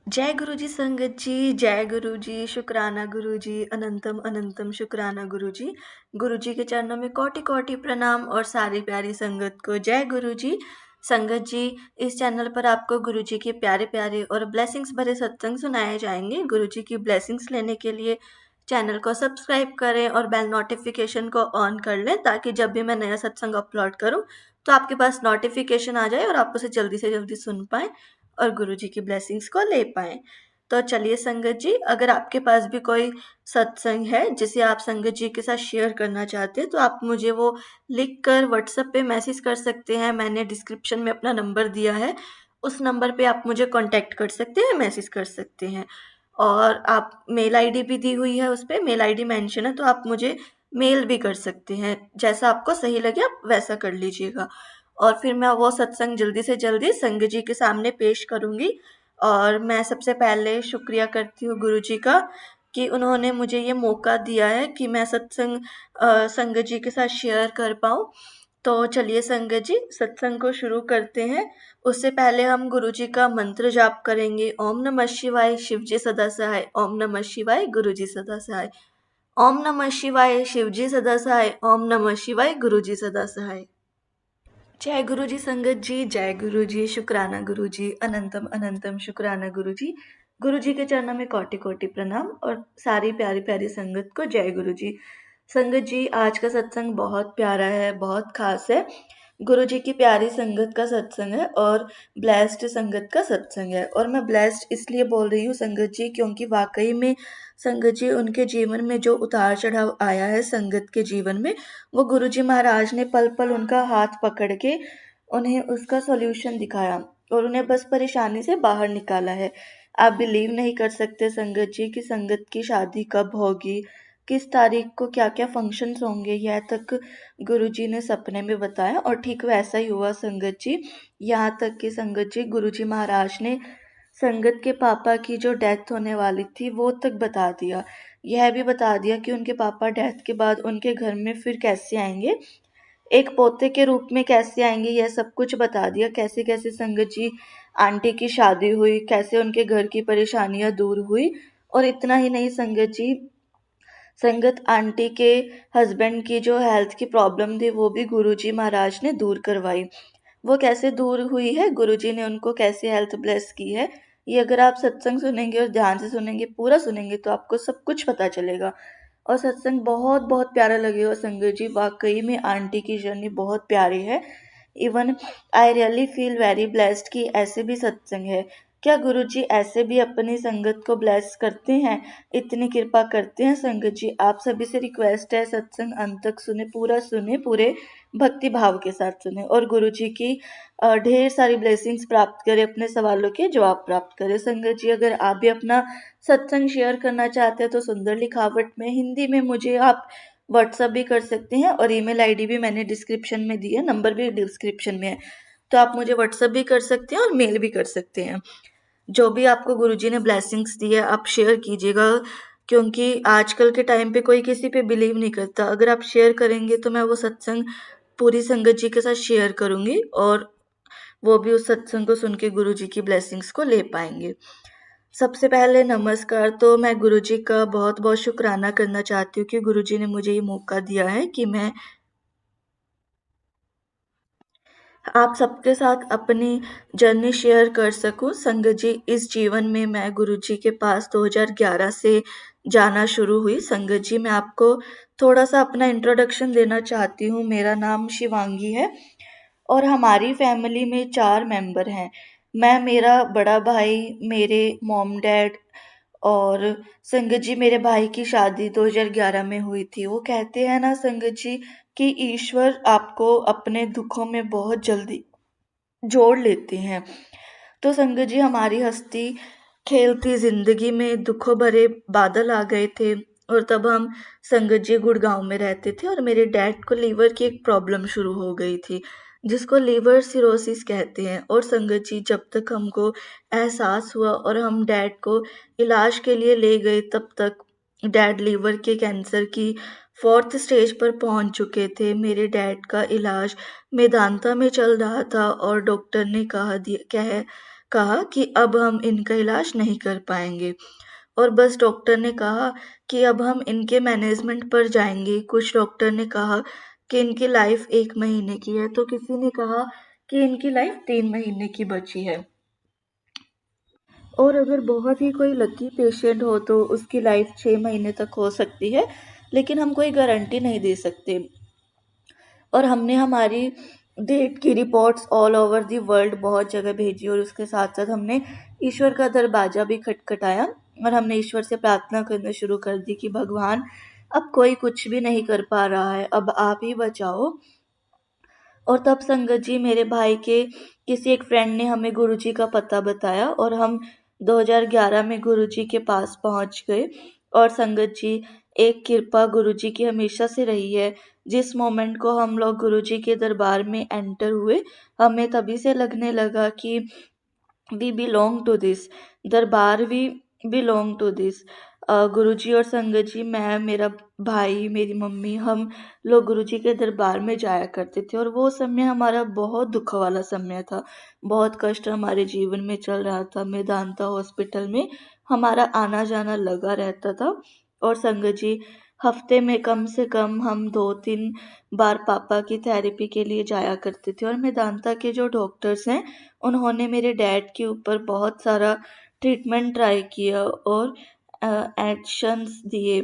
जय गुरु जी संगत जी, जय गुरु जी, शुक्राना गुरु जी, अनंतम अनंतम शुक्राना गुरु जी। गुरु जी के चरणों में कोटि कोटि प्रणाम और सारी प्यारी संगत को जय गुरु जी। संगत जी, इस चैनल पर आपको गुरु जी के प्यारे प्यारे और ब्लेसिंग्स भरे सत्संग सुनाए जाएंगे। गुरु जी की ब्लेसिंग्स लेने के लिए चैनल को सब्सक्राइब करें और बेल नोटिफिकेशन को ऑन कर लें, ताकि जब भी मैं नया सत्संग अपलोड करूं तो आपके पास नोटिफिकेशन आ जाए और आप उसे जल्दी से जल्दी सुन पाएं और गुरु जी की ब्लेसिंग्स को ले पाएं। तो चलिए संगत जी, अगर आपके पास भी कोई सत्संग है जिसे आप संगत जी के साथ शेयर करना चाहते हैं तो आप मुझे वो लिख कर व्हाट्सएप पे मैसेज कर सकते हैं। मैंने डिस्क्रिप्शन में अपना नंबर दिया है, उस नंबर पे आप मुझे कांटेक्ट कर सकते हैं, मैसेज कर सकते हैं। और आप मेल आईडी भी दी हुई है, उस पे मेल आईडी मेंशन है, तो आप मुझे मेल भी कर सकते हैं। जैसा आपको सही लगे आप वैसा कर लीजिएगा। और फिर मैं वो सत्संग जल्दी से जल्दी संग जी के सामने पेश करूँगी। और मैं सबसे पहले शुक्रिया करती हूँ गुरु जी का कि उन्होंने मुझे ये मौका दिया है कि मैं सत्संग संग जी के साथ शेयर कर पाऊँ। तो चलिए संगत जी, सत्संग को शुरू करते हैं। उससे पहले हम गुरु जी का मंत्र जाप करेंगे। ओम नमः शिवाय, शिव जी सदा सहाय। ओम नमः शिवाय, गुरु जी सदा सहाय। ओम नमः शिवाय, शिव जी सदा सहाय। ओम नमः शिवाय, गुरु जी सदा सहाय। जय गुरु जी संगत जी, जय गुरु जी, शुक्राना गुरु जी, अनंतम अनंतम शुक्राना गुरु जी। गुरु जी के चरणों में कोटि कोटि प्रणाम और सारी प्यारी प्यारी संगत को जय गुरु जी। संगत जी, आज का सत्संग बहुत प्यारा है, बहुत खास है। गुरु जी की प्यारी संगत का सत्संग है और ब्लेस्ड संगत का सत्संग है। और मैं ब्लेस्ड इसलिए बोल रही हूँ संगत जी, क्योंकि वाकई में संगत जी, उनके जीवन में जो उतार चढ़ाव आया है संगत के जीवन में, वो गुरु जी महाराज ने पल पल उनका हाथ पकड़ के उन्हें उसका सॉल्यूशन दिखाया और उन्हें बस परेशानी से बाहर निकाला है। आप बिलीव नहीं कर सकते संगत जी कि संगत की शादी कब होगी, किस तारीख को क्या क्या फंक्शंस होंगे, यह तक गुरुजी ने सपने में बताया। और ठीक वैसा ही हुआ संगत जी। यहाँ तक कि संगत जी, गुरुजी महाराज ने संगत के पापा की जो डेथ होने वाली थी वो तक बता दिया। यह भी बता दिया कि उनके पापा डेथ के बाद उनके घर में फिर कैसे आएंगे, एक पोते के रूप में कैसे आएंगे, यह सब कुछ बता दिया। कैसे कैसे संगत जी आंटी की शादी हुई, कैसे उनके घर की परेशानियां दूर हुई। और इतना ही नहीं संगत जी, संगत आंटी के हस्बैंड की जो हेल्थ की प्रॉब्लम थी वो भी गुरुजी महाराज ने दूर करवाई। वो कैसे दूर हुई है, गुरुजी ने उनको कैसे हेल्थ ब्लेस की है, ये अगर आप सत्संग सुनेंगे और ध्यान से सुनेंगे, पूरा सुनेंगे, तो आपको सब कुछ पता चलेगा। और सत्संग बहुत बहुत प्यारा लगेगा संगत जी। वाकई में आंटी की जर्नी बहुत प्यारी है। Even I really feel very blessed कि ऐसे भी सत्संग है। क्या गुरुजी ऐसे भी अपनी संगत को ब्लेस करते हैं, इतनी कृपा करते हैं संगत जी। आप सभी से रिक्वेस्ट है, सत्संग अंत तक सुने, पूरा सुने, पूरे भक्ति भाव के साथ सुने और गुरुजी की ढेर सारी ब्लेसिंग्स प्राप्त करें, अपने सवालों के जवाब प्राप्त करें। संगत जी, अगर आप भी अपना सत्संग शेयर करना चाहते हैं तो सुंदर लिखावट में हिंदी में मुझे आप व्हाट्सअप भी कर सकते हैं और ईमेल आईडी भी मैंने डिस्क्रिप्शन में दी है, नंबर भी डिस्क्रिप्शन में है, तो आप मुझे व्हाट्सअप भी कर सकते हैं और मेल भी कर सकते हैं। जो भी आपको गुरुजी ने ब्लेसिंग्स दी है आप शेयर कीजिएगा, क्योंकि आजकल के टाइम पे कोई किसी पे बिलीव नहीं करता। अगर आप शेयर करेंगे तो मैं वो सत्संग पूरी संगत जी के साथ शेयर करूंगी और वो भी उस सत्संग को सुन के गुरु जी की ब्लेसिंग्स को ले पाएंगे। सबसे पहले नमस्कार। तो मैं गुरु जी का बहुत बहुत शुक्राना करना चाहती हूँ कि गुरु जी ने मुझे ये मौका दिया है कि मैं आप सबके साथ अपनी जर्नी शेयर कर सकूं। संगत जी, इस जीवन में मैं गुरु जी के पास 2011 से जाना शुरू हुई। संगत जी, मैं आपको थोड़ा सा अपना इंट्रोडक्शन देना चाहती हूँ। मेरा नाम शिवांगी है और हमारी फैमिली में 4 मेंबर हैं। मैं, मेरा बड़ा भाई, मेरे मॉम डैड और संगत जी, मेरे भाई की शादी 2011 में हुई थी। वो कहते हैं ना संगत जी कि ईश्वर आपको अपने दुखों में बहुत जल्दी जोड़ लेते हैं। तो संगत जी, हमारी हंसती खेलती जिंदगी में दुखों भरे बादल आ गए थे और तब हम संगत जी गुड़गांव में रहते थे और मेरे डैड को लीवर की एक प्रॉब्लम शुरू हो गई थी, जिसको लीवर सिरोसिस कहते हैं। और संगत जी, जब तक हमको एहसास हुआ और हम डैड को इलाज के लिए ले गए, तब तक डैड लीवर के कैंसर की 4th स्टेज पर पहुंच चुके थे। मेरे डैड का इलाज मेदांता में चल रहा था और डॉक्टर ने कह कहा कि अब हम इनका इलाज नहीं कर पाएँगे। और बस डॉक्टर ने कहा कि अब हम इनके मैनेजमेंट पर जाएँगे। कुछ डॉक्टर ने कहा कि इनकी लाइफ़ 1 महीने की है, तो किसी ने कहा कि इनकी लाइफ़ 3 महीने की बची है। और अगर बहुत ही कोई लकी पेशेंट हो तो उसकी लाइफ़ 6 महीने तक हो सकती है, लेकिन हम कोई गारंटी नहीं दे सकते। और हमने हमारी डेट की reports all over the world बहुत जगह भेजी, और उसके साथ साथ हमने ईश्वर का दरवाजा भी खटखटाया, और हमने ईश्वर से प्रार्थना करना शुरू कर दी कि भगवान, अब कोई कुछ भी नहीं कर पा रहा है, अब आप ही बचाओ। और तब संगत जी, मेरे भाई के किसी एक फ्रेंड ने हमें गुरुजी का पता बताया, और हम 2011 में गुरुजी के पास पहुंच गए। और संगत जी, एक कृपा गुरुजी की हमेशा से रही है। जिस मोमेंट को हम लोग गुरुजी के दरबार में एंटर हुए, हमें तभी से लगने लगा कि वी बिलोंग टू दिस दरबार, वी बिलोंग टू दिस। गुरुजी और संगत जी, मैं, मेरा भाई, मेरी मम्मी, हम लोग गुरुजी के दरबार में जाया करते थे, और वो समय हमारा बहुत दुख वाला समय था। बहुत कष्ट हमारे जीवन में चल रहा था। मेदांता हॉस्पिटल में हमारा आना जाना लगा रहता था। और संगत जी, हफ्ते में कम से कम हम 2-3 बार पापा की थेरेपी के लिए जाया करते थे। और मेदांता के जो डॉक्टर्स हैं, उन्होंने मेरे डैड के ऊपर बहुत सारा ट्रीटमेंट ट्राई किया और एक्शंस दिए।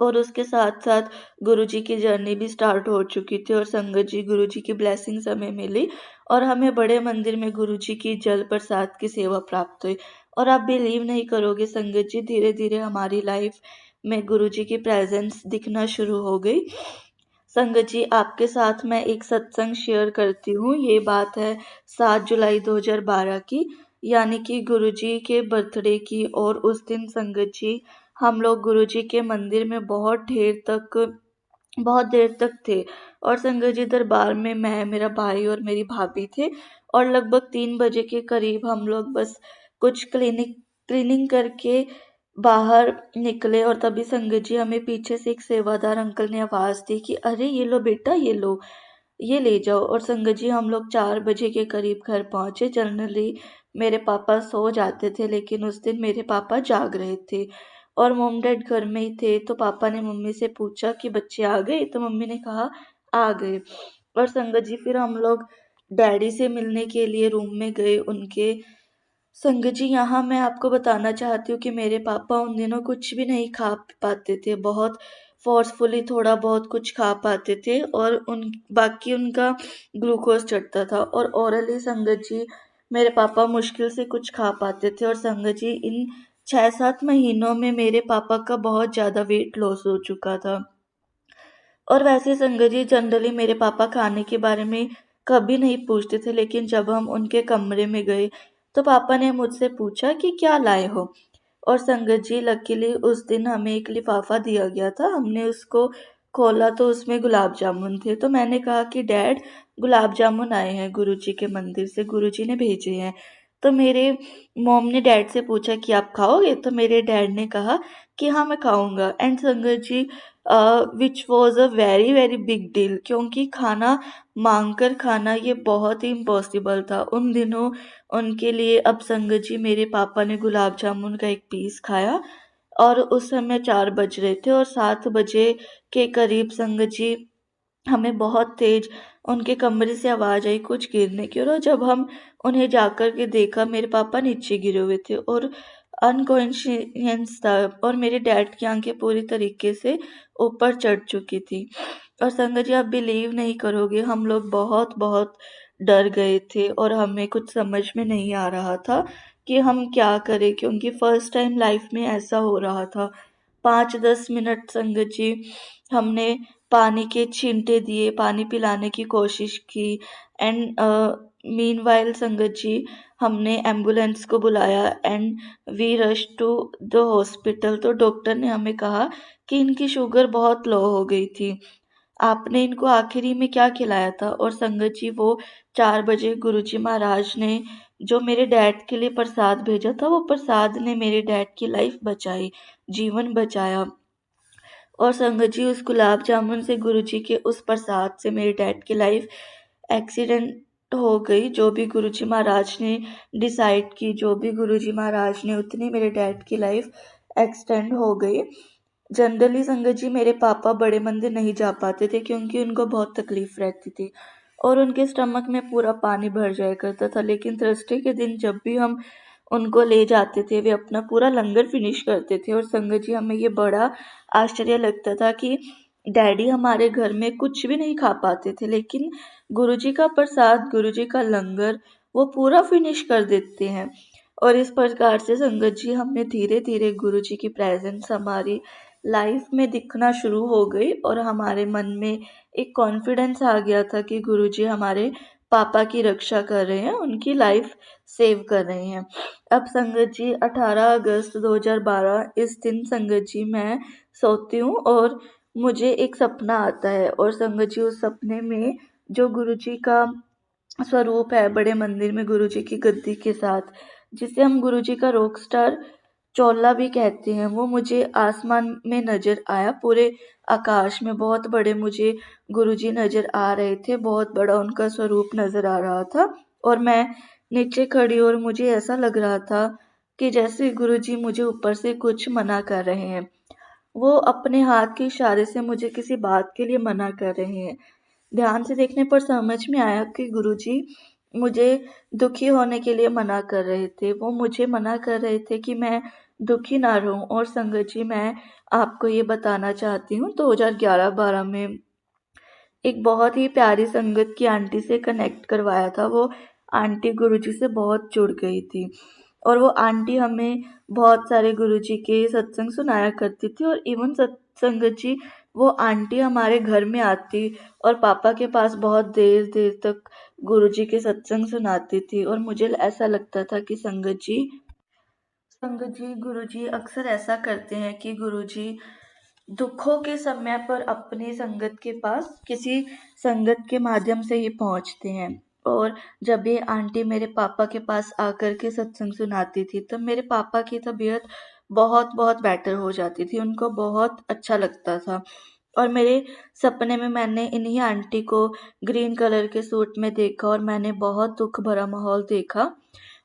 और उसके साथ-साथ गुरुजी की जर्नी भी स्टार्ट हो चुकी थी, और संगत जी, गुरुजी की ब्लेसिंग्स हमें मिली, और हमें बड़े मंदिर में गुरुजी की जल प्रसाद की सेवा प्राप्त हुई। और आप बिलीव नहीं करोगे संगत जी, धीरे-धीरे हमारी लाइफ में गुरुजी की प्रेज़ेंस दिखना शुरू हो गई। संगत जी, आपके साथ मैं एक सत्संग शेयर करती हूँ। ये बात है 7 जुलाई 2012 की, यानी कि गुरुजी के बर्थडे की। और उस दिन संगत जी, हम लोग गुरुजी के मंदिर में बहुत देर तक थे। और संगत जी, दरबार में मैं, मेरा भाई और मेरी भाभी थे। और लगभग 3 बजे के करीब हम लोग बस कुछ क्लीनिंग करके बाहर निकले, और तभी संगत जी, हमें पीछे से एक सेवादार अंकल ने आवाज़ दी कि अरे ये लो बेटा, ये लो, ये ले जाओ। और संगत जी, हम लोग 4 बजे के करीब घर पहुँचे। जनरली मेरे पापा सो जाते थे, लेकिन उस दिन मेरे पापा जाग रहे थे, और मॉम डैड घर में ही थे। तो पापा ने मम्मी से पूछा कि बच्चे आ गए? तो मम्मी ने कहा आ गए। और संगत जी, फिर हम लोग डैडी से मिलने के लिए रूम में गए उनके। संगत जी, यहाँ मैं आपको बताना चाहती हूँ कि मेरे पापा उन दिनों कुछ भी नहीं खा पाते थे। बहुत फ़ोर्सफुली थोड़ा बहुत कुछ खा पाते थे, और उन बाकी उनका ग्लूकोज़ चढ़ता था। और ओरली संगत जी, मेरे पापा मुश्किल से कुछ खा पाते थे। और संगत जी, इन 6-7 महीनों में मेरे पापा का बहुत ज़्यादा वेट लॉस हो चुका था। और वैसे संगत जी, जनरली मेरे पापा खाने के बारे में कभी नहीं पूछते थे, लेकिन जब हम उनके कमरे में गए, तो पापा ने मुझसे पूछा कि क्या लाए हो? और संगत जी, लकीली उस दिन हमें एक लिफाफा दिया गया था। हमने उसको खोला तो उसमें गुलाब जामुन थे। तो मैंने कहा कि डैड, गुलाब जामुन आए हैं गुरुजी के मंदिर से, गुरुजी ने भेजे हैं। तो मेरे मॉम ने डैड से पूछा कि आप खाओगे? तो मेरे डैड ने कहा कि हाँ, मैं खाऊंगा। And Sangat ji, which was a very very big deal, क्योंकि खाना मांग कर खाना ये बहुत ही इम्पॉसिबल था उन दिनों उनके लिए। अब संगत जी, मेरे पापा ने गुलाब जामुन का एक पीस खाया, और उस समय 4 बज रहे थे, और 7 बजे के करीब संगत जी, हमें बहुत तेज उनके कमरे से आवाज़ आई कुछ गिरने की। और जब हम उन्हें जाकर के देखा, मेरे पापा नीचे गिरे हुए थे और अनकॉन्शियस था, और मेरे डैड की आंखें पूरी तरीके से ऊपर चढ़ चुकी थी। और संगत जी, आप बिलीव नहीं करोगे, हम लोग बहुत बहुत डर गए थे, और हमें कुछ समझ में नहीं आ रहा था कि हम क्या करें, क्योंकि फर्स्ट टाइम लाइफ में ऐसा हो रहा था। 5-10 मिनट संगत जी, हमने पानी के छींटे दिए, पानी पिलाने की कोशिश की। एंड मीनवाइल संगत जी, हमने एम्बुलेंस को बुलाया, and we rush to the hospital. तो डॉक्टर ने हमें कहा कि इनकी शुगर बहुत लो हो गई थी। आपने इनको आखिरी में क्या खिलाया था? और संगत जी, वो 4 बजे गुरुजी महाराज ने जो मेरे डैड के लिए प्रसाद भेजा था, वो प्रसाद ने मेरे डैड की लाइफ बचाई, जीवन बचाया। और संगत जी, उस गुलाब जामुन से, गुरुजी के उस प्रसाद से मेरे डैड की लाइफ एक्सीडेंट हो गई, जो भी गुरुजी महाराज ने डिसाइड की, जो भी गुरुजी महाराज ने, उतनी मेरे डैड की लाइफ एक्सटेंड हो गई। जनरली संगत जी मेरे पापा बड़े मंदिर नहीं जा पाते थे क्योंकि उनको बहुत तकलीफ रहती थी और उनके स्टमक में पूरा पानी भर जाया करता था। लेकिन थर्सडे के दिन जब भी हम उनको ले जाते थे, वे अपना पूरा लंगर फिनिश करते थे। और संगत जी हमें ये बड़ा आश्चर्य लगता था कि डैडी हमारे घर में कुछ भी नहीं खा पाते थे, लेकिन गुरुजी का प्रसाद, गुरुजी का लंगर वो पूरा फिनिश कर देते हैं। और इस प्रकार से संगत जी हमें धीरे धीरे गुरुजी की प्रेजेंस हमारी लाइफ में दिखना शुरू हो गई और हमारे मन में एक कॉन्फिडेंस आ गया था कि गुरुजी हमारे पापा की रक्षा कर रहे हैं, उनकी लाइफ सेव कर रहे हैं। अब संगत जी 18 अगस्त 2012 इस दिन संगत जी मैं सोती हूँ और मुझे एक सपना आता है और संगत जी उस सपने में जो गुरुजी का स्वरूप है बड़े मंदिर में गुरुजी की गद्दी के साथ, जिसे हम गुरुजी का रॉक स्टार चोला भी कहते हैं, वो मुझे आसमान में नजर आया। पूरे आकाश में बहुत बड़े मुझे गुरुजी नजर आ रहे थे, बहुत बड़ा उनका स्वरूप नजर आ रहा था और मैं नीचे खड़ी और मुझे ऐसा लग रहा था कि जैसे गुरुजी मुझे ऊपर से कुछ मना कर रहे हैं। वो अपने हाथ के इशारे से मुझे किसी बात के लिए मना कर रहे हैं। ध्यान से देखने पर समझ में आया कि गुरुजी मुझे दुखी होने के लिए मना कर रहे थे। वो मुझे मना कर रहे थे कि मैं दुखी ना रहूं। और संगत जी मैं आपको ये बताना चाहती हूँ, 2011-12 में एक बहुत ही प्यारी संगत की आंटी से कनेक्ट करवाया था। वो आंटी गुरुजी से बहुत जुड़ गई थी और वो आंटी हमें बहुत सारे गुरुजी के सत्संग सुनाया करती थी। और इवन संगत जी वो आंटी हमारे घर में आती और पापा के पास बहुत देर देर तक गुरुजी के सत्संग सुनाती थी। और मुझे ऐसा लगता था कि संगत जी गुरुजी अक्सर ऐसा करते हैं कि गुरुजी दुखों के समय पर अपनी संगत के पास किसी संगत के माध्यम से ही पहुंचते हैं। और जब ये आंटी मेरे पापा के पास आकर के सत्संग सुनाती थी तब मेरे पापा की तबीयत बहुत बहुत बेटर हो जाती थी, उनको बहुत अच्छा लगता था। और मेरे सपने में मैंने इन्हीं आंटी को ग्रीन कलर के सूट में देखा और मैंने बहुत दुख भरा माहौल देखा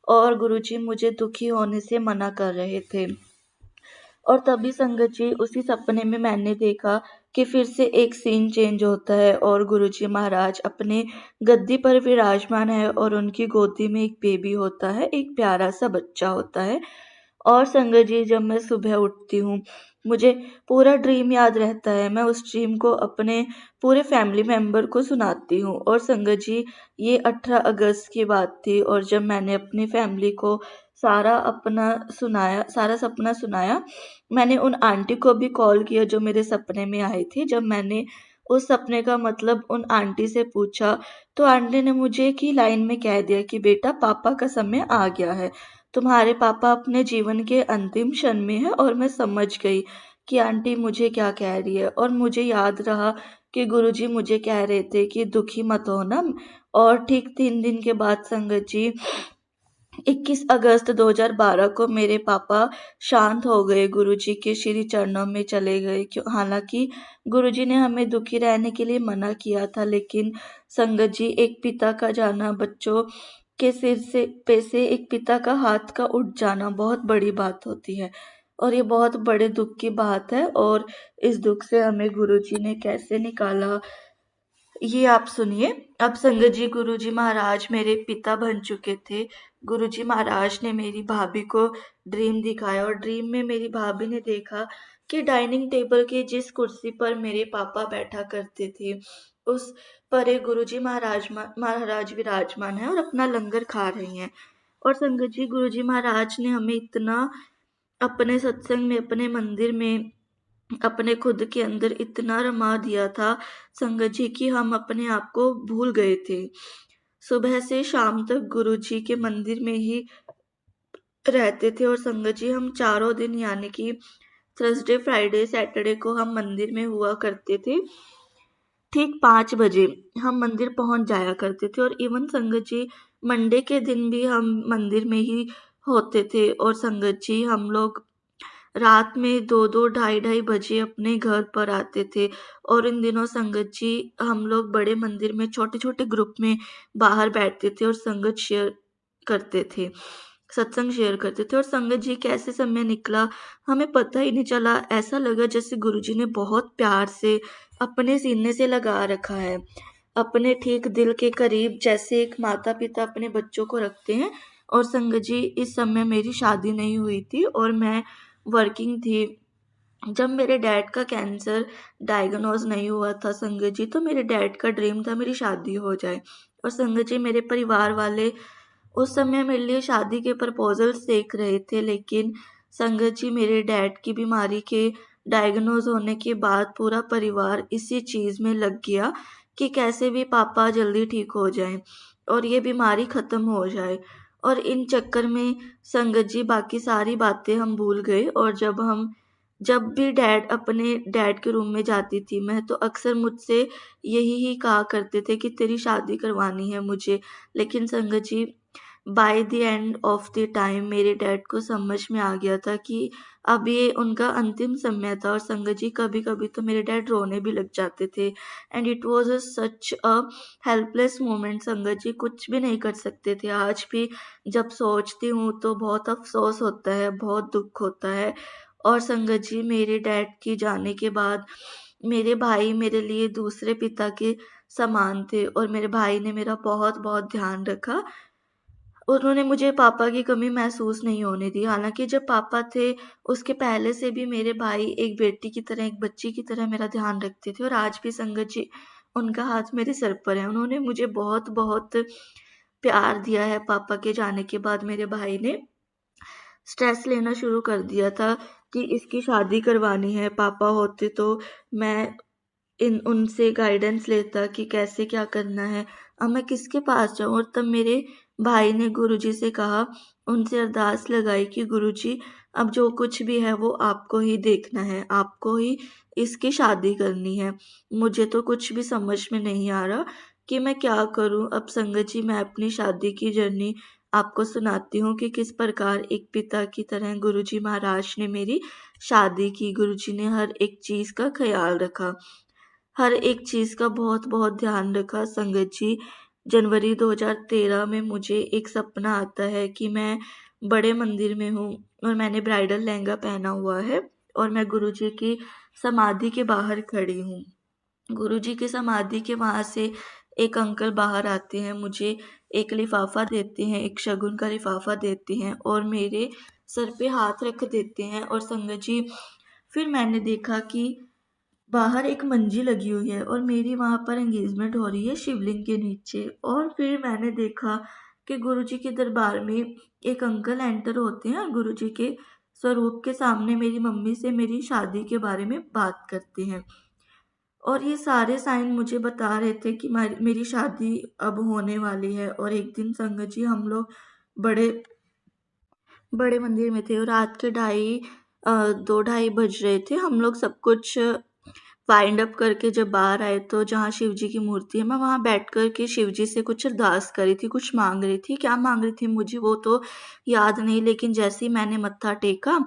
और गुरुजी मुझे दुखी होने से मना कर रहे थे। और तभी संगत जी उसी सपने में मैंने देखा कि फिर से एक सीन चेंज होता है और गुरुजी महाराज अपने गद्दी पर विराजमान है और उनकी गोदी में एक बेबी होता है, एक प्यारा सा बच्चा होता है। और संगत जी जब मैं सुबह उठती हूँ मुझे पूरा ड्रीम याद रहता है। मैं उस ड्रीम को अपने पूरे फैमिली मेंबर को सुनाती हूँ। और संगत जी ये 18 अगस्त की बात थी और जब मैंने अपनी फैमिली को सारा सपना सुनाया, मैंने उन आंटी को भी कॉल किया जो मेरे सपने में आई थी। जब मैंने उस सपने का मतलब उन आंटी से पूछा तो आंटी ने मुझे एक ही लाइन में कह दिया कि बेटा पापा का समय आ गया है, तुम्हारे पापा अपने जीवन के अंतिम क्षण में है। और मैं समझ गई कि आंटी मुझे क्या कह रही है। और मुझे याद रहा कि गुरुजी मुझे कह रहे थे कि दुखी मत होना। और ठीक 3 दिन के बाद संगत जी 21 अगस्त 2012 को मेरे पापा शांत हो गए, गुरुजी के श्री चरणों में चले गए। क्यों, हालांकि गुरुजी ने हमें दुखी रहने के लिए मना किया था, लेकिन संगत जी एक पिता का जाना, बच्चों के सिर से एक पिता का हाथ का उठ जाना बहुत बड़ी बात होती है और ये बहुत बड़े दुख की बात है। और इस दुख से हमें गुरुजी ने कैसे निकाला ये आप सुनिए। अब संगत जी गुरुजी महाराज मेरे पिता बन चुके थे। गुरुजी महाराज ने मेरी भाभी को ड्रीम दिखाया और ड्रीम में मेरी भाभी ने देखा कि डाइनिंग टेबल की जिस कुर्सी पर मेरे पापा बैठा करते थे उस पर एक गुरुजी महाराज विराजमान है और अपना लंगर खा रही हैं। और संगत जी गुरुजी महाराज ने हमें इतना अपने सत्संग में, अपने मंदिर में, अपने खुद के अंदर इतना रमा दिया था संगत जी कि हम अपने आप को भूल गए थे। सुबह से शाम तक गुरुजी के मंदिर में ही रहते थे और संगत जी हम चारों दिन यानी कि थर्सडे, फ्राइडे, सैटरडे को हम मंदिर में हुआ करते थे। ठीक 5 बजे हम मंदिर पहुंच जाया करते थे और इवन संगत जी मंडे के दिन भी हम मंदिर में ही होते थे। और संगत जी हम लोग रात में 2-2 ढाई-ढाई बजे अपने घर पर आते थे। और इन दिनों संगत जी हम लोग बड़े मंदिर में छोटे-छोटे ग्रुप में बाहर बैठते थे और संगत शेयर करते थे, सत्संग शेयर करते थे। और संगत जी कैसे समय निकला हमें पता ही नहीं चला। ऐसा लगा जैसे गुरुजी ने बहुत प्यार से अपने सीने से लगा रखा है, अपने ठीक दिल के करीब, जैसे एक माता-पिता अपने बच्चों को रखते हैं। और संगत जी इस समय मेरी शादी नहीं हुई थी और मैं वर्किंग थी। जब मेरे डैड का कैंसर डायग्नोज नहीं हुआ था संगत जी, तो मेरे डैड का ड्रीम था मेरी शादी हो जाए। और संगत जी मेरे परिवार वाले उस समय मेरे लिए शादी के प्रपोजल्स देख रहे थे, लेकिन संगत जी मेरे डैड की बीमारी के डायग्नोज होने के बाद पूरा परिवार इसी चीज़ में लग गया कि कैसे भी पापा जल्दी ठीक हो जाएं और ये बीमारी ख़त्म हो जाए। और इन चक्कर में संगत जी बाकी सारी बातें हम भूल गए। और जब भी डैड अपने डैड के रूम में जाती थी मैं, तो अक्सर मुझसे यही ही कहा करते थे कि तेरी शादी करवानी है मुझे। लेकिन Sangat ji by the end of the time मेरे डैड को समझ में आ गया था कि अब ये उनका अंतिम समय था। और संगत जी कभी-कभी तो मेरे डैड रोने भी लग जाते थे and it was such a helpless moment. संगत जी कुछ भी नहीं कर सकते थे। आज भी जब सोचती हूँ तो बहुत अफ़सोस होता है, बहुत दुःख होता है। और संगत जी मेरे डैड के जाने के बाद मेरे भाई मेरे लिए दूसरे पिता के समान थे और मेरे भाई ने मेरा बहुत-बहुत ध्यान रखा। उन्होंने मुझे पापा की कमी महसूस नहीं होने दी। हालाँकि जब पापा थे, उसके पहले से भी मेरे भाई एक बेटी की तरह, एक बच्ची की तरह मेरा ध्यान रखते थे। और आज भी संगत जी, उनका हाथ मेरे सर पर है। उन्होंने मुझे बहुत-बहुत प्यार दिया है। पापा के जाने के बाद मेरे भाई ने स्ट्रेस लेना शुरू कर दिया था कि इसकी शादी करवानी है। पापा होते तो मैं इन उनसे गाइडेंस लेता कि कैसे क्या करना है, अब मैं किसके पास जाऊँ। और तब मेरे भाई ने गुरुजी से कहा, उनसे अरदास लगाई कि गुरुजी अब जो कुछ भी है वो आपको ही देखना है, आपको ही इसकी शादी करनी है। मुझे तो कुछ भी समझ में नहीं आ रहा कि मैं क्या करूँ। अब संगत जी मैं अपनी शादी की जर्नी आपको सुनाती हूँ कि किस प्रकार एक पिता की तरह गुरुजी महाराज ने मेरी शादी की। गुरुजी ने हर एक चीज़ का ख़्याल रखा। हर एक चीज़ का बहुत-बहुत ध्यान रखा संगत जी। जनवरी 2013 में मुझे एक सपना आता है कि मैं बड़े मंदिर में हूँ और मैंने ब्राइडल लहंगा पहना हुआ है और मैं गुरुजी की समाधि के बाहर खड़ी हूँ। गुरुजी की समाधि के वहाँ से एक अंकल बाहर आते हैं, मुझे एक लिफ़ाफ़ा देते हैं, एक शगुन का लिफ़ाफ़ा देते हैं और मेरे सर पे हाथ रख देते हैं। और संगत जी फिर मैंने देखा कि बाहर एक मंजी लगी हुई है और मेरी वहाँ पर एंगेजमेंट हो रही है शिवलिंग के नीचे। और फिर मैंने देखा कि गुरुजी के दरबार में एक अंकल एंटर होते हैं और गुरुजी के स्वरूप के सामने मेरी मम्मी से मेरी शादी के बारे में बात करते हैं। और ये सारे साइन मुझे बता रहे थे कि मेरी शादी अब होने वाली है। और एक दिन संगत जी हम लोग बड़े बड़े मंदिर में थे और रात के 2 ढाई बज रहे थे। हम लोग सब कुछ वाइंड अप करके जब बाहर आए तो जहाँ शिव जी की मूर्ति है, मैं वहाँ बैठ कर के शिव जी से कुछ अरदास करी थी, कुछ माँग रही थी। क्या माँग रही थी मुझे वो तो याद नहीं, लेकिन जैसे ही मैंने मत्था टेका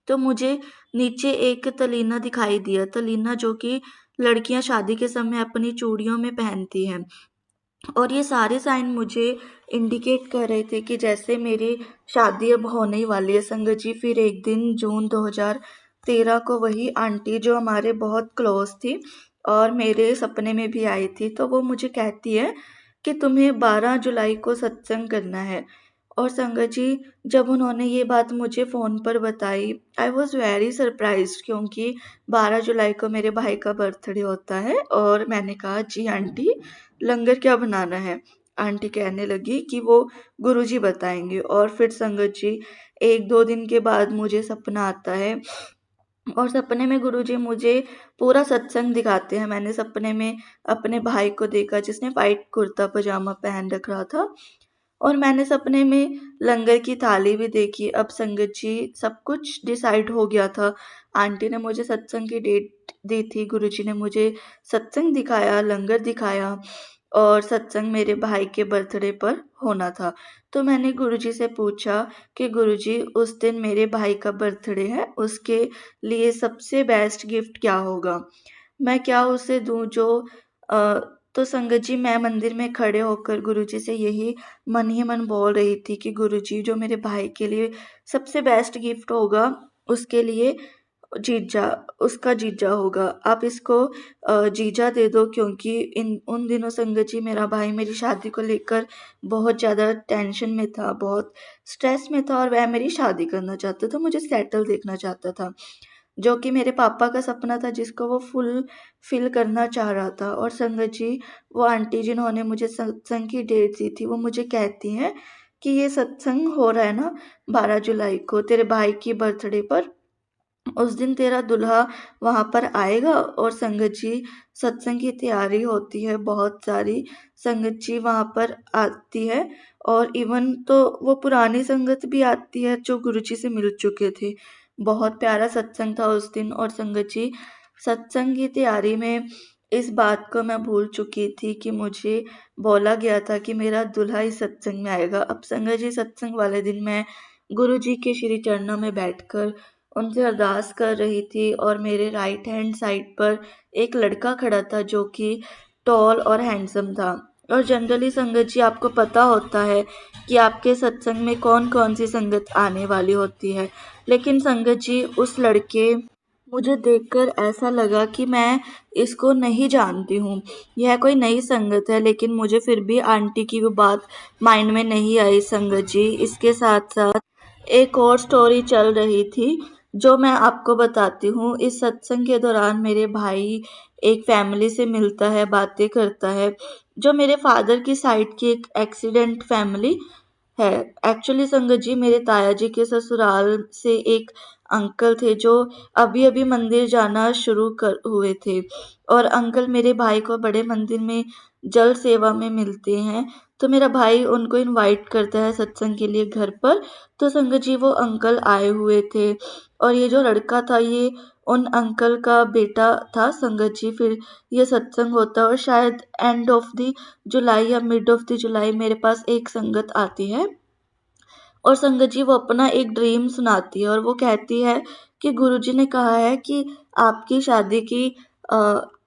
तो मुझे नीचे एक तलीना दिखाई दिया। तलीना जो कि लड़कियाँ शादी के समय अपनी चूड़ियों में पहनती हैं। और ये सारे साइन मुझे इंडिकेट कर रहे थे कि जैसे मेरी शादी अब होने ही वाली है संगत जी। फिर एक दिन जून 2013 को वही आंटी जो हमारे बहुत क्लोज थी और मेरे सपने में भी आई थी, तो वो मुझे कहती है कि तुम्हें 12 जुलाई को सत्संग करना है। और संगत जी जब उन्होंने ये बात मुझे फ़ोन पर बताई, आई वॉज़ वेरी सरप्राइज्ड, क्योंकि 12 जुलाई को मेरे भाई का बर्थडे होता है। और मैंने कहा जी आंटी, लंगर क्या बनाना है? आंटी कहने लगी कि वो गुरुजी बताएंगे। और फिर संगत जी 1-2 दिन के बाद मुझे सपना आता है और सपने में गुरुजी मुझे पूरा सत्संग दिखाते हैं। मैंने सपने में अपने भाई को देखा जिसने वाइट कुर्ता पजामा पहन रखा था और मैंने सपने में लंगर की थाली भी देखी। अब संगत जी सब कुछ डिसाइड हो गया था। आंटी ने मुझे सत्संग की डेट दी थी, गुरुजी ने मुझे सत्संग दिखाया, लंगर दिखाया और सत्संग मेरे भाई के बर्थडे पर होना था। तो मैंने गुरुजी से पूछा कि गुरुजी, उस दिन मेरे भाई का बर्थडे है, उसके लिए सबसे बेस्ट गिफ्ट क्या होगा? मैं क्या उसे दूँ जो अ, तो संगत जी, मैं मंदिर में खड़े होकर गुरुजी से यही मन ही मन बोल रही थी कि गुरुजी, जो मेरे भाई के लिए सबसे बेस्ट गिफ्ट होगा, उसके लिए जीजा उसका जीजा होगा। आप इसको जीजा दे दो, क्योंकि इन उन दिनों संगत जी मेरा भाई मेरी शादी को लेकर बहुत ज़्यादा टेंशन में था, बहुत स्ट्रेस में था और वह मेरी शादी करना चाहता था, मुझे सेटल देखना चाहता था, जो कि मेरे पापा का सपना था जिसको वो फुलफिल करना चाह रहा था। और संगत जी, वो आंटी जिन्होंने मुझे सत्संग की डेट दी थी, वो मुझे कहती हैं कि ये सत्संग हो रहा है ना 12 जुलाई को तेरे भाई की बर्थडे पर, उस दिन तेरा दूल्हा वहाँ पर आएगा। और संगत जी, सत्संग की तैयारी होती है बहुत सारी, संगत जी वहाँ पर आती है, और इवन तो वो पुरानी संगत भी आती है जो गुरुजी से मिल चुके थे। बहुत प्यारा सत्संग था उस दिन। और संगत जी, सत्संग की तैयारी में इस बात को मैं भूल चुकी थी कि मुझे बोला गया था कि मेरा दूल्हा इस सत्संग में आएगा। अब संगत जी, सत्संग वाले दिन मैं गुरुजी के श्री चरणों में बैठकर उनसे अरदास कर रही थी, और मेरे राइट हैंड साइड पर एक लड़का खड़ा था जो कि टॉल और हैंडसम था। और जनरली संगत जी, आपको पता होता है कि आपके सत्संग में कौन कौन सी संगत आने वाली होती है, लेकिन संगत जी, उस लड़के मुझे देखकर ऐसा लगा कि मैं इसको नहीं जानती हूँ, यह कोई नई संगत है। लेकिन मुझे फिर भी आंटी की वो बात माइंड में नहीं आई संगत जी। इसके साथ साथ एक और स्टोरी चल रही थी जो मैं आपको बताती हूँ। इस सत्संग के दौरान मेरे भाई एक फैमिली से मिलता है, बातें करता है, जो मेरे फादर की साइड की एक एक्सीडेंट फैमिली है। एक्चुअली संगत जी, मेरे ताया जी के ससुराल से एक अंकल थे जो अभी अभी मंदिर जाना शुरू कर हुए थे, और अंकल मेरे भाई को बड़े मंदिर में जल सेवा में मिलते हैं। तो मेरा भाई उनको इनवाइट करता है सत्संग के लिए घर पर। तो संगत जी, वो अंकल आए हुए थे, और ये जो लड़का था ये उन अंकल का बेटा था संगत जी। फिर ये सत्संग होता है, और शायद एंड ऑफ द जुलाई या मिड ऑफ द जुलाई मेरे पास एक संगत आती है, और संगत जी वो अपना एक ड्रीम सुनाती है, और वो कहती है कि गुरुजी ने कहा है कि आपकी शादी की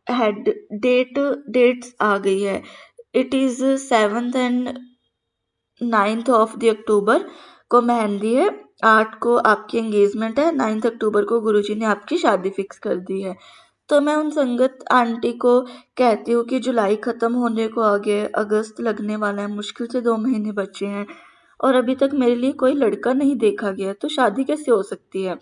हेड डेट्स आ गई है। It is 7th and 9th of the October को मेहंदी है, 8 को आपकी एंगेजमेंट है, 9th अक्टूबर को गुरुजी ने आपकी शादी फिक्स कर दी है। तो मैं उन संगत आंटी को कहती हूँ कि जुलाई ख़त्म होने को आ गया है, अगस्त लगने वाला है, मुश्किल से 2 महीने बचे हैं, और अभी तक मेरे लिए कोई लड़का नहीं देखा गया, तो शादी कैसे हो सकती है?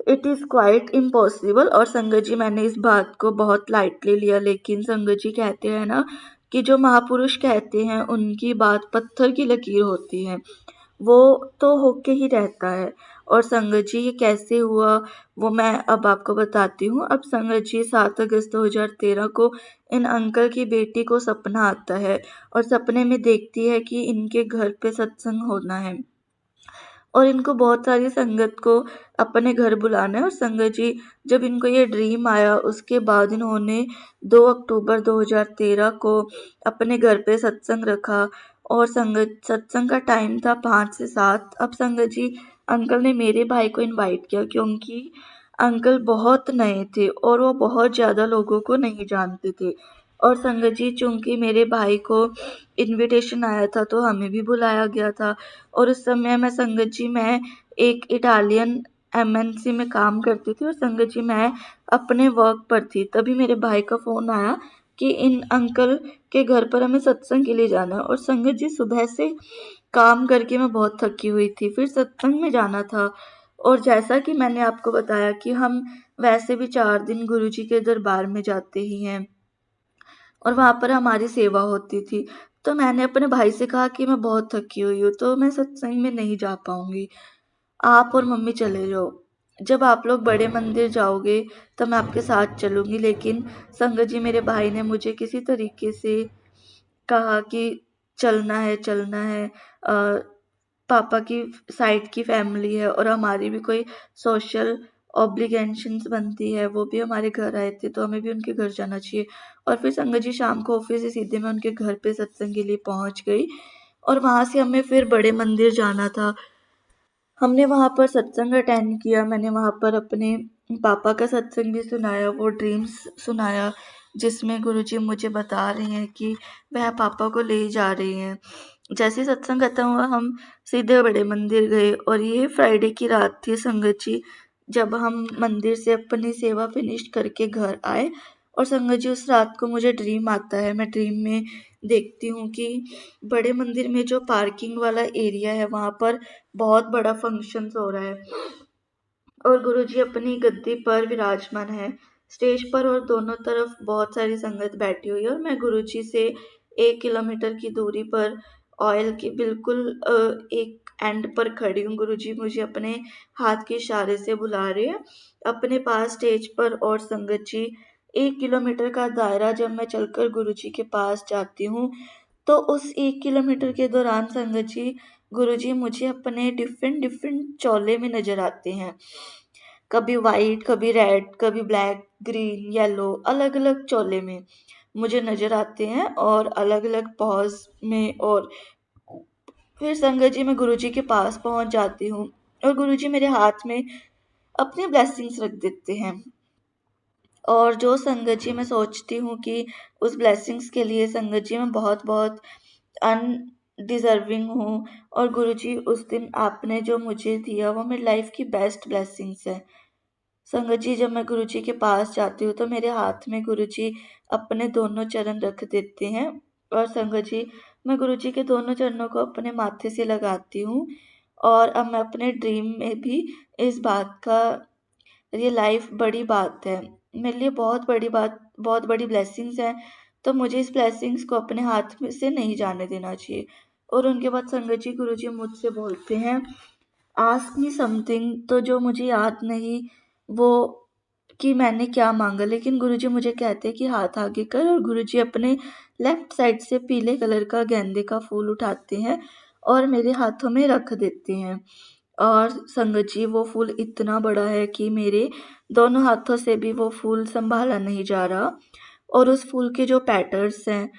It is quite impossible. और संगत जी, मैंने इस बात को बहुत लाइटली लिया, लेकिन संगत जी कहते हैं ना कि जो महापुरुष कहते हैं उनकी बात पत्थर की लकीर होती है, वो तो होके ही रहता है। और संगत जी, ये कैसे हुआ वो मैं अब आपको बताती हूँ। अब संगत जी, 7 अगस्त 2013 को इन अंकल की बेटी को सपना आता है, और सपने में देखती है कि इनके घर पे सत्संग होना है, और इनको बहुत सारी संगत को अपने घर बुलाना है। और संगत जी, जब इनको ये ड्रीम आया उसके बाद इन्होंने 2 अक्टूबर 2013 को अपने घर पे सत्संग रखा, और संगत सत्संग का टाइम था 5 से 7। अब संगत जी, अंकल ने मेरे भाई को इनवाइट किया, क्योंकि अंकल बहुत नए थे और वो बहुत ज़्यादा लोगों को नहीं जानते थे। और संगत जी, चूँकि मेरे भाई को इनविटेशन आया था तो हमें भी बुलाया गया था। और उस समय मैं संगत जी, मैं एक इटालियन एमएनसी में काम करती थी, और संगत जी मैं अपने वर्क पर थी। तभी मेरे भाई का फ़ोन आया कि इन अंकल के घर पर हमें सत्संग के लिए जाना है। और संगत जी, सुबह से काम करके मैं बहुत थकी हुई थी, फिर सत्संग में जाना था। और जैसा कि मैंने आपको बताया कि हम वैसे भी 4 दिन गुरुजी के दरबार में जाते ही हैं, और वहाँ पर हमारी सेवा होती थी। तो मैंने अपने भाई से कहा कि मैं बहुत थकी हुई हूँ, तो मैं सत्संग में नहीं जा पाऊँगी, आप और मम्मी चले जाओ। जब आप लोग बड़े मंदिर जाओगे तो मैं आपके साथ चलूँगी। लेकिन संगत जी, मेरे भाई ने मुझे किसी तरीके से कहा कि चलना है, चलना है। पापा की साइड की फैमिली है, और हमारी भी कोई सोशल ऑब्लिगेशंस बनती है, वो भी हमारे घर आए थे, तो हमें भी उनके घर जाना चाहिए। और फिर संगत जी शाम को ऑफिस से सीधे मैं उनके घर पे सत्संग के लिए पहुंच गई और वहां से हमें फिर बड़े मंदिर जाना था। हमने वहाँ पर सत्संग अटेंड किया। मैंने वहाँ पर अपने पापा का सत्संग भी सुनाया, वो ड्रीम्स सुनाया जिसमें गुरुजी मुझे बता रहे हैं कि वह पापा को ले जा रहे हैं। जैसे ही सत्संग खत्म हुआ हम सीधे बड़े मंदिर गए और ये फ्राइडे की रात थी संगत जी, जब हम मंदिर से अपनी सेवा फिनिश करके घर आए। और संगत जी उस रात को मुझे ड्रीम आता है। मैं ड्रीम में देखती हूँ कि बड़े मंदिर में जो पार्किंग वाला एरिया है वहाँ पर बहुत बड़ा फंक्शन हो रहा है और गुरुजी अपनी गद्दी पर विराजमान है स्टेज पर और दोनों तरफ बहुत सारी संगत बैठी हुई है और मैं गुरुजी से 1 किलोमीटर की दूरी पर ऑयल की बिल्कुल एक एंड पर खड़ी हूँ। गुरुजी मुझे अपने हाथ के इशारे से बुला रहे हैं अपने पास स्टेज पर। और संगत जी 1 किलोमीटर का दायरा जब मैं चलकर गुरुजी के पास जाती हूँ तो उस 1 किलोमीटर के दौरान संगत जी गुरुजी मुझे अपने डिफरेंट डिफरेंट चोले में नजर आते हैं। कभी वाइट, कभी रेड, कभी ब्लैक, ग्रीन, येलो, अलग अलग चोले में मुझे नजर आते हैं और अलग अलग पॉज में। और फिर संगत जी मैं गुरुजी के पास पहुंच जाती हूँ और गुरुजी मेरे हाथ में अपनी ब्लेसिंग्स रख देते हैं। और जो संगत जी मैं सोचती हूँ कि उस ब्लेसिंग्स के लिए संगत जी मैं बहुत बहुत अनडिजर्विंग हूँ और गुरुजी उस दिन आपने जो मुझे दिया वो मेरी लाइफ की बेस्ट ब्लेसिंग्स है। संगत जी जब मैं गुरुजी के पास जाती हूँ तो मेरे हाथ में गुरुजी अपने दोनों चरण रख देते हैं और संगत जी मैं गुरुजी के दोनों चरणों को अपने माथे से लगाती हूँ। और अब मैं अपने ड्रीम में भी इस बात का, ये लाइफ बड़ी बात है मेरे लिए, बहुत बड़ी बात, बहुत बड़ी ब्लेसिंग्स है। तो मुझे इस ब्लेसिंग्स को अपने हाथ में से नहीं जाने देना चाहिए। और उनके बाद संगत जी गुरुजी मुझसे बोलते हैं आस्क मी समथिंग, तो जो मुझे याद नहीं वो कि मैंने क्या मांगा, लेकिन गुरुजी मुझे कहते हैं कि हाथ आगे कर और गुरुजी अपने लेफ्ट साइड से पीले कलर का गेंदे का फूल उठाते हैं और मेरे हाथों में रख देते हैं। और संगत जी वो फूल इतना बड़ा है कि मेरे दोनों हाथों से भी वो फूल संभाला नहीं जा रहा और उस फूल के जो पेटल्स हैं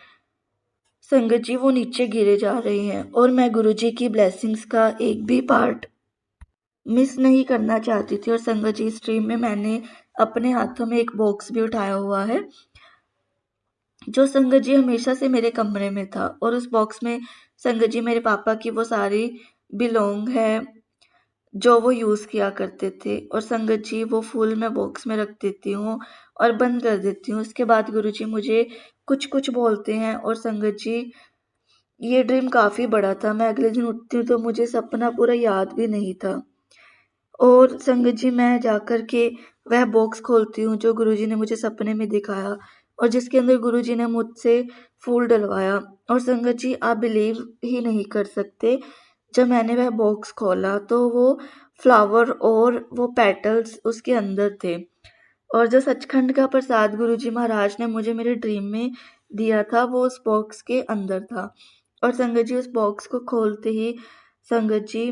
संगत जी वो नीचे गिरे जा रहे हैं और मैं गुरुजी की ब्लेसिंग्स का एक भी पार्ट मिस नहीं करना चाहती थी। और संगत जी स्ट्रीम में मैंने अपने हाथों में एक बॉक्स भी उठाया हुआ है जो संगत जी हमेशा से मेरे कमरे में था और उस बॉक्स में संगत जी मेरे पापा की वो सारी बिलोंग है जो वो यूज़ किया करते थे। और संगत जी वो फूल मैं बॉक्स में रख देती हूँ और बंद कर देती हूँ। उसके बाद गुरुजी मुझे कुछ कुछ बोलते हैं और संगत जी ये ड्रीम काफ़ी बड़ा था। मैं अगले दिन उठती हूँ तो मुझे सपना पूरा याद भी नहीं था। और संगत जी मैं जाकर के वह बॉक्स खोलती हूँ जो गुरुजी ने मुझे सपने में दिखाया और जिसके अंदर गुरुजी ने मुझसे फूल डलवाया। और संगत जी आप बिलीव ही नहीं कर सकते, जब मैंने वह बॉक्स खोला तो वो फ्लावर और वो पेटल्स उसके अंदर थे और जो सचखंड का प्रसाद गुरुजी महाराज ने मुझे मेरे ड्रीम में दिया था वो उस बॉक्स के अंदर था। और संगत जी उस बॉक्स को खोलते ही संगत जी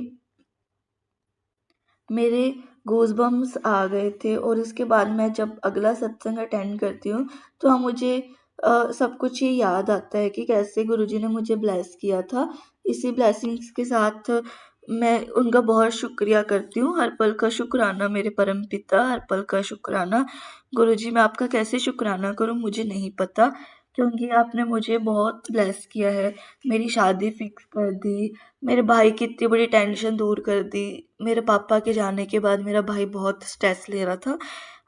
मेरे गूज़बम्प्स आ गए थे। और इसके बाद मैं जब अगला सत्संग अटेंड करती हूँ तो हाँ मुझे सब कुछ ही याद आता है कि कैसे गुरुजी ने मुझे ब्लेस किया था। इसी ब्लेसिंग्स के साथ मैं उनका बहुत शुक्रिया करती हूँ। हर पल का शुक्राना मेरे परम पिता, हर पल का शुक्राना गुरुजी। मैं आपका कैसे शुक्राना करूँ मुझे नहीं पता, क्योंकि आपने मुझे बहुत ब्लेस किया है। मेरी शादी फिक्स कर दी, मेरे भाई की इतनी बड़ी टेंशन दूर कर दी। मेरे पापा के जाने के बाद मेरा भाई बहुत स्ट्रेस ले रहा था,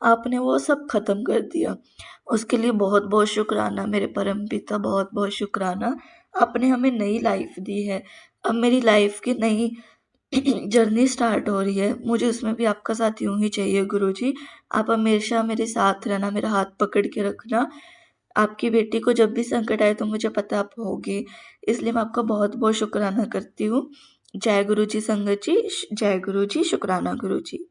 आपने वो सब ख़त्म कर दिया। उसके लिए बहुत बहुत शुक्राना मेरे परम पिता, बहुत बहुत शुक्राना। आपने हमें नई लाइफ दी है। अब मेरी लाइफ की नई जर्नी स्टार्ट हो रही है, मुझे उसमें भी आपका साथ यूं ही चाहिए गुरुजी। आप हमेशा मेरे साथ रहना, मेरा हाथ पकड़ के रखना। आपकी बेटी को जब भी संकट आए तो मुझे पता आप होगे, इसलिए मैं आपका बहुत बहुत शुक्राना करती हूँ। जय गुरु जी संगत जी, जय गुरु जी, शुक्राना गुरु जी।